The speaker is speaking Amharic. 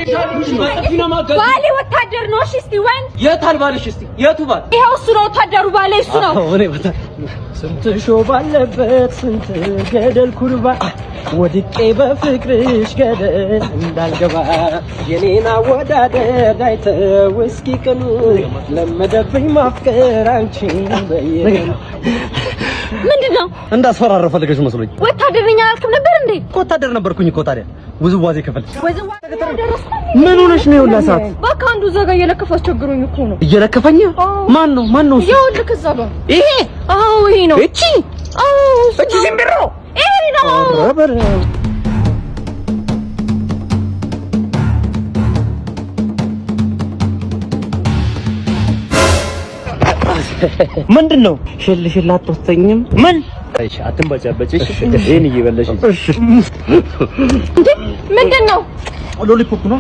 ባሌ ወታደር ነው። እሺ እስቲ ወንድ የታል ባልሽ? እስቲ የቱ ባል? ይሄው እሱ ነው ወታደሩ። ባሌ እሱ ነው። እኔ ወታ ስንት ሾህ ባለበት ስንት ገደል ኩርባ ወድቄ በፍቅርሽ ገደል እንዳልገባ የኔና ወዳደር አይተው እስኪ ቅኑ ለመደብኝ ማፍቀር አንቺን በየነ ምንድነው? እንዳስፈራራ ፈልገሽ መስሎኝ። ወታደርኛ አልክም ነበር እንዴ? ወታደር ነበርኩኝ እኮ ታዲያ ውዝዋዜ ከፈል ምን ሆነሽ ነው? ይኸውልህ ሰዓት በቃ አንዱ ዘጋ እየለከፈ አስቸግሮኝ እኮ ነው። እየለከፈኝ? ማን ነው? ይኸውልህ ከዛ ጋር ይሄ ይሄ ነው። እቺ እቺ ዝምብሮ ይሄ ነው። ረበር ምንድነው? ሽልሽል አትወስተኝም? ምን እሺ፣ አትንበጫበጭሽ። ይሄን እየበለሽ እሺ። ምንድነው? ሎሊፖፕ ነው።